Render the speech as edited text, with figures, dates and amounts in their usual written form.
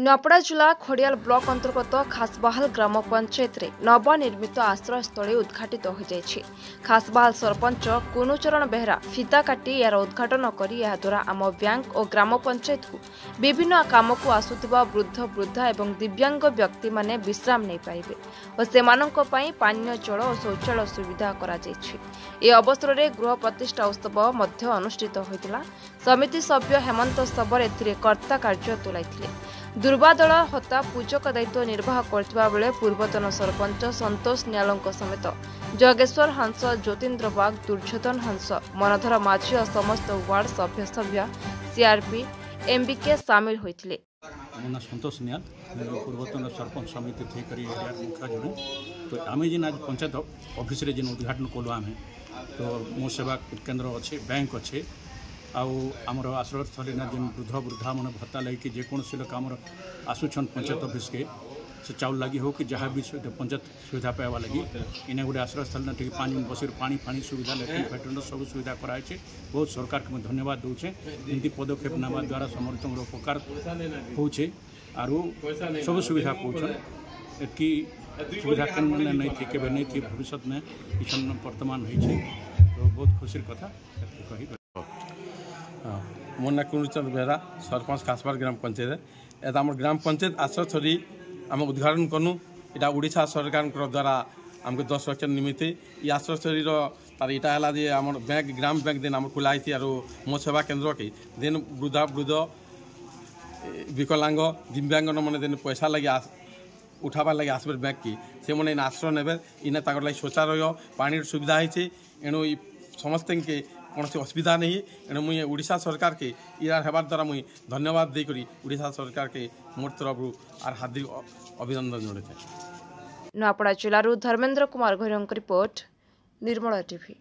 नपड़ा जिला खड़ियाल ब्लॉक अंतर्गत खासबाहाल ग्राम पंचायत रे नवनिर्मित आश्रयस्थली उद्घाटित हो जाइछि। खासबाहाल सरपंच कुनुचरण बेहरा फिता काटी यार उद्घाटन करी या द्वारा आम बैंक और ग्राम पंचायत को विभिन्न काम को आसुथिबा वृद्ध वृद्धा एवं दिव्यांग व्यक्ति माने विश्राम नहीं पाइबे और सेमानंक पई पानीय जल और शौचालय सुविधा करा जाइछि। ए अवसर रे गृह प्रतिष्ठा उत्सव मध्य अनुष्ठित होइतिला। समिति सभ्य हेमंत सबर एथिरे कर्ता कार्य तुलाइथिले। दुर्वादल हत्या पूजक दायित्व निर्वाह करथिबा बेले पूर्वतन सरपंच संतोष न्यालंक समेत जगेश्वर हंस, ज्योतिन्द्र बाग, दुर्योधन हंस, मनोधर माझी और समस्त वार्ड सभ्य सीआरपी एमबीके सामिल होइथिले। मोना संतोष न्याल पूर्वतन सरपंच समिति थी करी मुखा जड़े तो आम जिन आज पंचायत ऑफिस रे जिन उद्घाटन कलु आम तो मो सेवा केन्द्र अच्छे बैंक अच्छे आमर आश्रयस्थली जिन वृद्ध वृद्धा मन भत्ता लगे जेकोसी लोक आमर आसुछन पंचायत ऑफिस के से चाउल लगी हो कि जहाँ भी पंचायत सुविधा पाइबा लगी इन्हें गोटे आश्रयस्थल टे पानी बस पानी फानी सुविधा लैट्रिन फैट्रिन सब सुविधा कराई। बहुत सरकार को धन्यवाद दूचे एमती पदक्षेप नेवा द्वारा समस्त उपकार होचे आरु सब सुविधा पाचन एतकी सुविधा केन्द्र नहीं थी केवे नहीं थी भविष्य में इसन वर्तमान होती तो बहुत खुशी कथा कही। मोर ना कुनुचंद बेहरा सरपंच खासबाहाल ग्राम पंचायत एटा आम ग्राम पंचायत आश्रयस्थली आम उद्घाटन करूँ इटा ओडिशा सरकार द्वारा आमको 10 लाख निमित्त ये आश्रयस्थली तार इटा है आम बैंक ग्राम बैंक दिन आम खुलाई थी और मो सेवा केन्द्र के दिन वृद्धा वृद्ध विकलांग दिव्यांग मैंने दिन पैसा लगे उठाबार लगे आसबे बैंक की से मैंने इन आश्रय ने इन लगे शौचालय पानी सुविधा होती एणु समस्त के कौन से असुविधा नहीं एणु मुझे ओडिशा सरकार के इरार हेबार द्वारा मुझे धन्यवाद देकर ओडिशा सरकार के मोर तरफ आर हार्दिक अभिनंदन जनाए। नपड़ा जिलूर धर्मेन्द्र कुमार घोरंक रिपोर्ट निर्मल टीवी।